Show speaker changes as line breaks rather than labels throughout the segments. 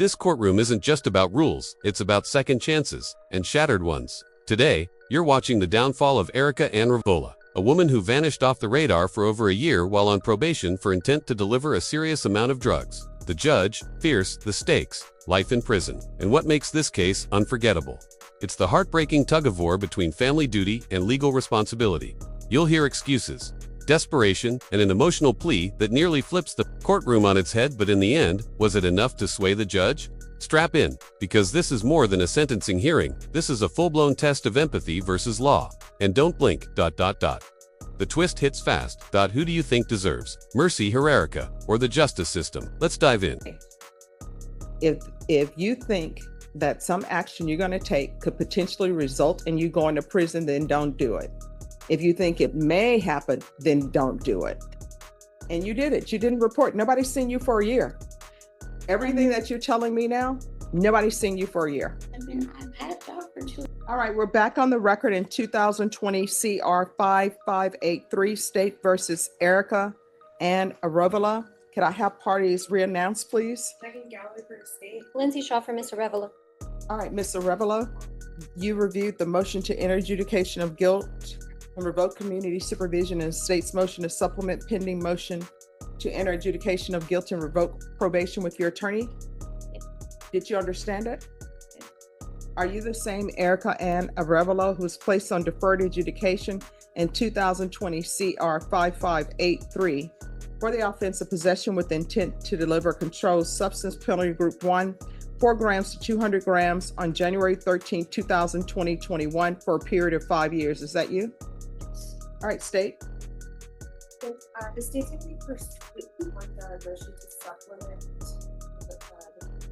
This courtroom isn't just about rules, it's about second chances, and shattered ones. Today, you're watching the downfall of Erica Ann Rivola, a woman who vanished off the radar for over a year while on probation for intent to deliver a serious amount of drugs. The judge, fierce, the stakes, life in prison. And what makes this case unforgettable? It's the heartbreaking tug-of-war between family duty and legal responsibility. You'll hear excuses, desperation, and an emotional plea that nearly flips the courtroom on its head, but in the end, was it enough to sway the judge? Strap in, because this is more than a sentencing hearing. This is a full-blown test of empathy versus law. And don't blink, ... The twist hits fast. Who do you think deserves mercy, Erica, or the justice system? Let's dive in.
If you think that some action you're going to take could potentially result in you going to prison, then don't do it. If you think it may happen, then don't do it. And you did it. You didn't report. Nobody's seen you for a year. Everything that you're telling me now, nobody's seen you for a year.
I've had a job for 2.
All right, we're back on the record in 2020 CR 5583, State versus Erica Ann Rivola. Can I have parties re-announced, please?
Megan Galloway for the state. Lindsay Shaw for Ms. Rivola.
All right, Ms. Rivola, you reviewed the motion to enter adjudication of guilt and revoke community supervision and state's motion to supplement pending motion to enter adjudication of guilt and revoke probation with your attorney.
Yes.
Did you understand it?
Yes.
Are you the same Erica Ann Rivola who was placed on deferred adjudication in 2020 CR 5583 for the offense of possession with intent to deliver controlled substance, penalty group 1, 4 grams to 200 grams on January 13, 2021 for a period of 5 years? Is that you?
Yes.
All right, state.
The state's going to be pursuing on the motion to supplement the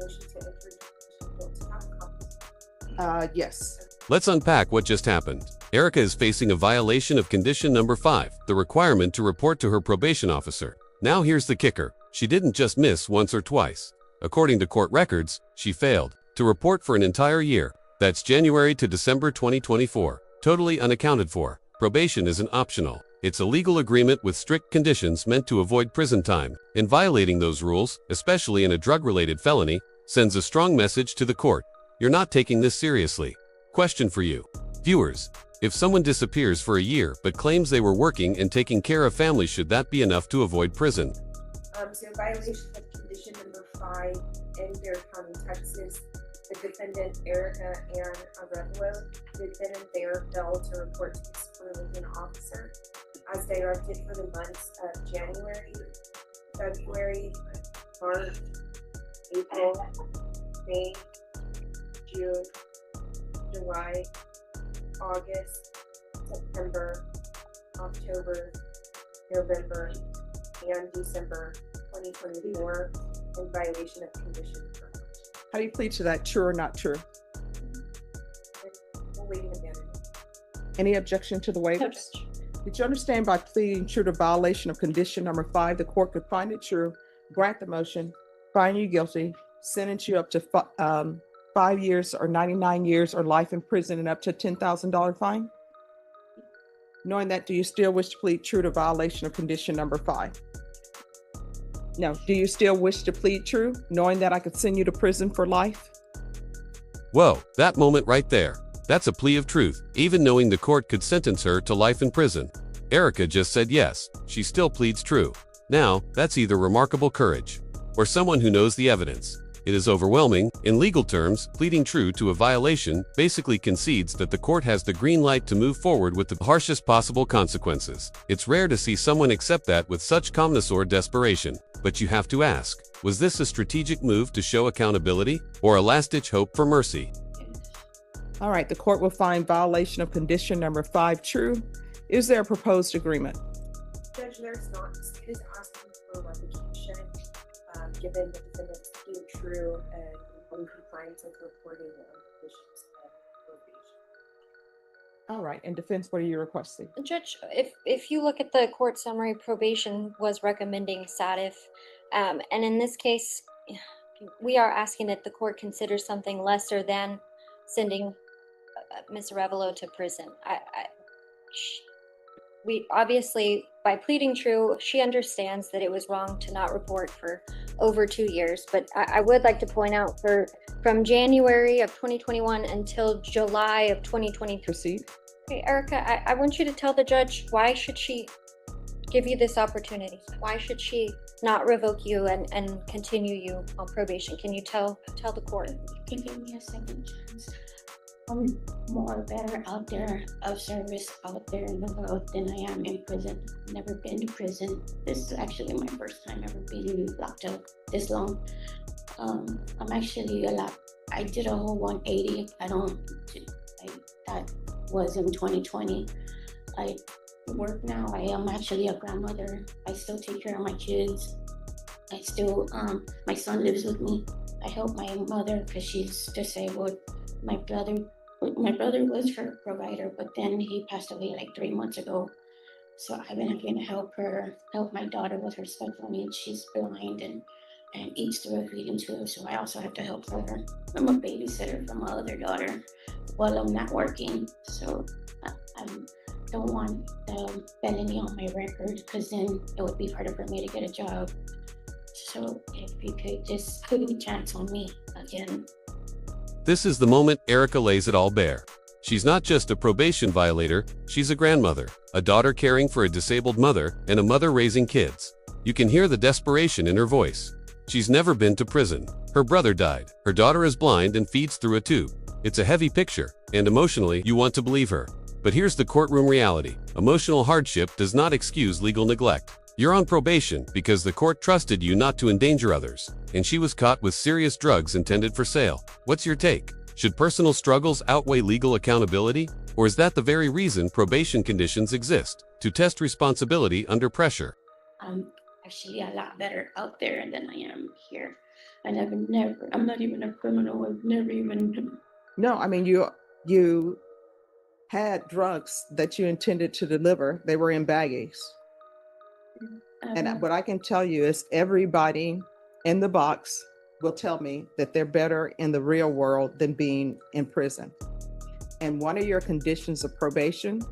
motion to enter adjudication guilt to have copies.
Yes.
Let's unpack what just happened. Erica is facing a violation of condition number 5, the requirement to report to her probation officer. Now here's the kicker. She didn't just miss once or twice. According to court records, she failed to report for an entire year. That's January to December 2024. Totally unaccounted for. Probation isn't optional. It's a legal agreement with strict conditions meant to avoid prison time. And violating those rules, especially in a drug-related felony, sends a strong message to the court. You're not taking this seriously. Question for you, viewers. If someone disappears for a year but claims they were working and taking care of family, should that be enough to avoid prison?
So violation of condition number 5 in Bear County, Texas, the defendant Erica Ann Rivola, the defendant there failed to report to the supervision officer as directed for the months of January, February, March, April, May, June, July, August, September, October, November, and December 2024 in violation of condition number 1.
How do you plead to that? True or not true?
We'll wait a minute.
Any objection to the waivers? Did you understand by pleading true to violation of condition number 5, the court could find it true, grant the motion, find you guilty, sentence you up to 5 years or 99 years or life in prison and up to a $10,000 fine? Knowing that, do you still wish to plead true to violation of condition number 5? No. Do you still wish to plead true, knowing that I could send you to prison for life?
Whoa, that moment right there. That's a plea of truth, even knowing the court could sentence her to life in prison. Erica just said yes, she still pleads true. Now, that's either remarkable courage or someone who knows the evidence. It is overwhelming. In legal terms, pleading true to a violation basically concedes that the court has the green light to move forward with the harshest possible consequences. It's rare to see someone accept that with such calmness or desperation. But you have to ask, was this a strategic move to show accountability or a last-ditch hope for mercy?
All right, the court will find violation of condition number 5 true. Is there a proposed agreement?
Judge, there's not. The state is asking for revocation, given the defendant's being true and in compliance with reporting and conditions of probation.
All right, in defense, what are you requesting?
Judge, if you look at the court summary, probation was recommending SATIF, and in this case, we are asking that the court consider something lesser than sending Ms. Rivola to prison. We obviously, by pleading true, she understands that it was wrong to not report for over 2 years. But I would like to point out from January of 2021 until July of 2022.
Proceed.
Okay, Erica, I want you to tell the judge, why should she give you this opportunity? Why should she not revoke you and continue you on probation? Can you tell the court?
You can give me a second chance. I'm more better out there of service out there in the world than I am in prison. Never been to prison. This is actually my first time ever being locked up this long. I'm actually I did a whole 180. That was in 2020. I work now. I am actually a grandmother. I still take care of my kids. I still, my son lives with me. I help my mother because she's disabled. My brother was her provider, but then he passed away like 3 months ago. So I've been having to help my daughter with her special needs. She's blind and eats through a feeding tube, so I also have to help her. I'm a babysitter for my other daughter while I'm not working. So I don't want the felony on my record because then it would be harder for me to get a job. So if you could just put a chance on me again.
This is the moment Erica lays it all bare. She's not just a probation violator, she's a grandmother, a daughter caring for a disabled mother, and a mother raising kids. You can hear the desperation in her voice. She's never been to prison. Her brother died. Her daughter is blind and feeds through a tube. It's a heavy picture, and emotionally, you want to believe her. But here's the courtroom reality. Emotional hardship does not excuse legal neglect. You're on probation because the court trusted you not to endanger others, and she was caught with serious drugs intended for sale. What's your take? Should personal struggles outweigh legal accountability? Or is that the very reason probation conditions exist, to test responsibility under pressure?
I'm actually a lot better out there than I am here. I'm not even a criminal. I've never even...
No, I mean, you had drugs that you intended to deliver. They were in baggies. And what I can tell you is everybody in the box will tell me that they're better in the real world than being in prison. And one of your conditions of probation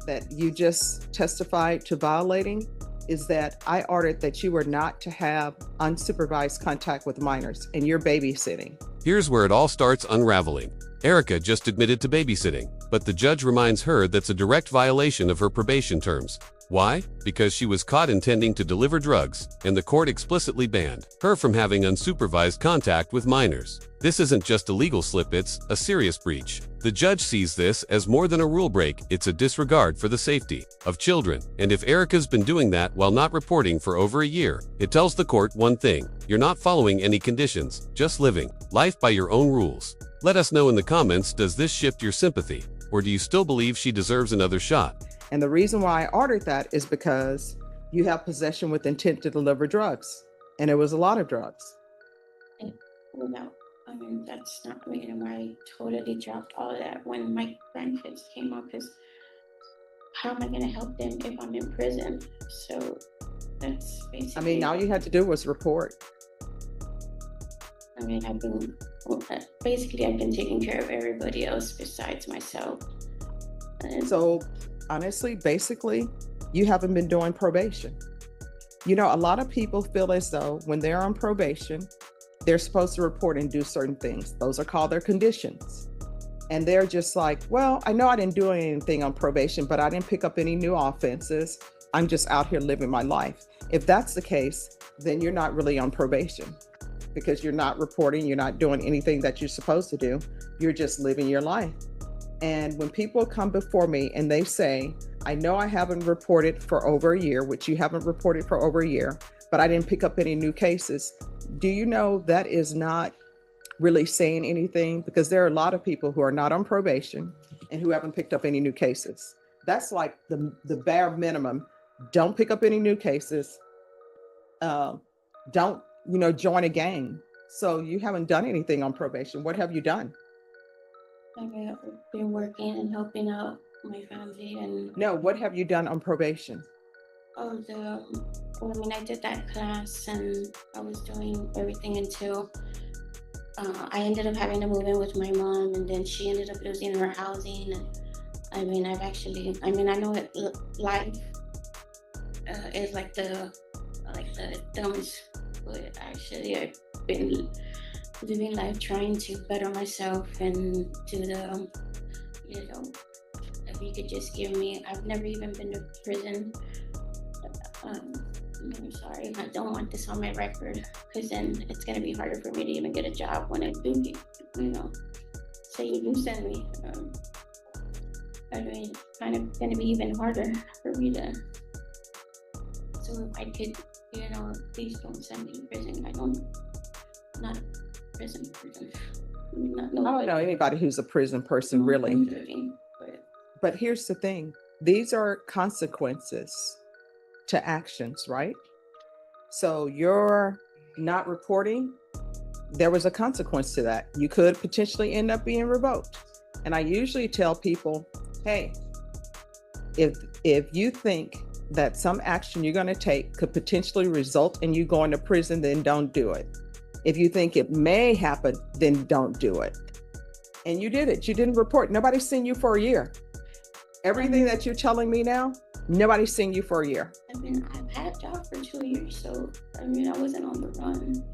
that you just testified to violating is that I ordered that you were not to have unsupervised contact with minors, and you're babysitting.
Here's where it all starts unraveling. Erica just admitted to babysitting, but the judge reminds her that's a direct violation of her probation terms. Why? Because she was caught intending to deliver drugs, and the court explicitly banned her from having unsupervised contact with minors. This isn't just a legal slip, it's a serious breach. The judge sees this as more than a rule break, it's a disregard for the safety of children. And if Erica's been doing that while not reporting for over a year, it tells the court one thing: you're not following any conditions, just living life by your own rules. Let us know in the comments, does this shift your sympathy? Or do you still believe she deserves another shot?
And the reason why I ordered that is because you have possession with intent to deliver drugs. And it was a lot of drugs.
No, I mean, that's not the reason why I totally dropped all of that when my grandkids came up, because how am I going to help them if I'm in prison? So that's basically...
I mean, all you had to do was report.
I mean, I've been taking care of everybody else besides myself. And
So honestly, basically, you haven't been doing probation. You know, a lot of people feel as though when they're on probation, they're supposed to report and do certain things. Those are called their conditions. And they're just like, well, I know I didn't do anything on probation, but I didn't pick up any new offenses. I'm just out here living my life. If that's the case, then you're not really on probation, because you're not reporting, you're not doing anything that you're supposed to do. You're just living your life. And when people come before me and they say, I know I haven't reported for over a year, which you haven't reported for over a year, but I didn't pick up any new cases. Do you know that is not really saying anything? Because there are a lot of people who are not on probation and who haven't picked up any new cases. That's like the bare minimum. Don't pick up any new cases. Don't, join a gang. So you haven't done anything on probation. What have you done?
I've been working and helping out my family. And
No, what have you done on probation?
I did that class and I was doing everything until I ended up having to move in with my mom, and then she ended up losing her housing. And I know life is like the dumbest but actually I've been living life trying to better myself and do the, if you could just give me, I've never even been to prison. I'm sorry, I don't want this on my record, because then it's going to be harder for me to even get a job when I do get, say you do send me. I mean, kind of going to be even harder for me to, so if I could, please don't send me to prison. Not a prison. I mean,
I don't know anybody who's a prison person, really. But here's the thing. These are consequences to actions, right? So you're not reporting, there was a consequence to that. You could potentially end up being revoked. And I usually tell people, hey, if you think that some action you're going to take could potentially result in you going to prison, then don't do it. If you think it may happen, then don't do it. And you did it. You didn't report. Nobody's seen you for a year. Everything that you're telling me now, nobody's seen you for a year.
I mean, I've had a job for 2 years, so I wasn't on the run.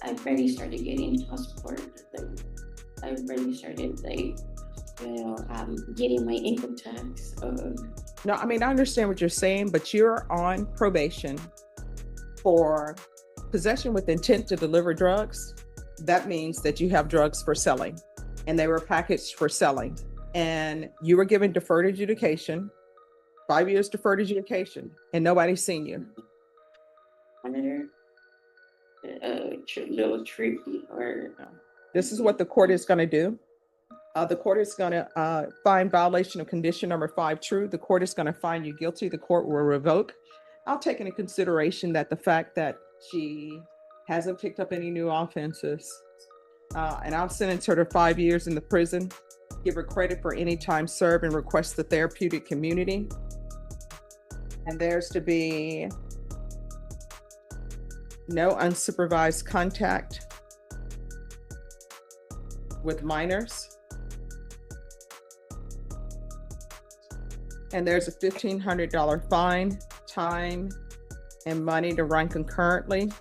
I've already started getting child support. I've already started getting my income tax.
No, I understand what you're saying, but you're on probation for possession with intent to deliver drugs. That means that you have drugs for selling, and they were packaged for selling. And you were given deferred adjudication, 5 years deferred adjudication, and nobody's seen you.
Another little treat or.
This is what the court is going to do. The court is going to find violation of condition number 5 true. The court is going to find you guilty. The court will revoke. I'll take into consideration that the fact that she hasn't picked up any new offenses, and I'll sentence her to 5 years in the prison. Give her credit for any time served and request the therapeutic community. And there's to be no unsupervised contact with minors. And there's a $1,500 fine, time, and money to run concurrently.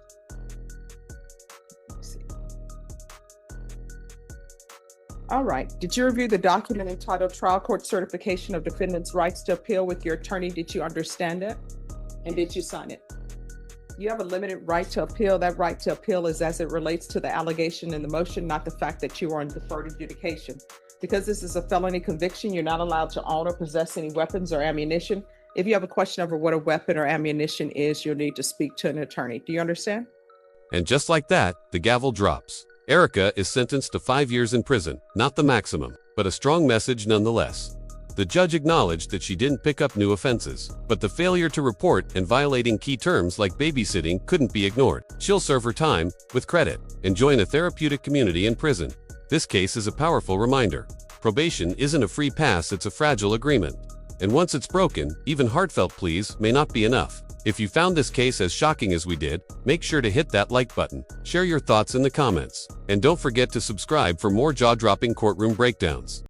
All right. Did you review the document entitled Trial Court Certification of Defendant's Rights to Appeal with your attorney? Did you understand it? And did you sign it? You have a limited right to appeal. That right to appeal is as it relates to the allegation in the motion, not the fact that you are on deferred adjudication. Because this is a felony conviction, you're not allowed to own or possess any weapons or ammunition. If you have a question over what a weapon or ammunition is, you'll need to speak to an attorney. Do you understand?
And just like that, the gavel drops. Erica is sentenced to 5 years in prison, not the maximum, but a strong message nonetheless. The judge acknowledged that she didn't pick up new offenses, but the failure to report and violating key terms like babysitting couldn't be ignored. She'll serve her time, with credit, and join a therapeutic community in prison. This case is a powerful reminder. Probation isn't a free pass, it's a fragile agreement. And once it's broken, even heartfelt pleas may not be enough. If you found this case as shocking as we did, make sure to hit that like button, share your thoughts in the comments, and don't forget to subscribe for more jaw-dropping courtroom breakdowns.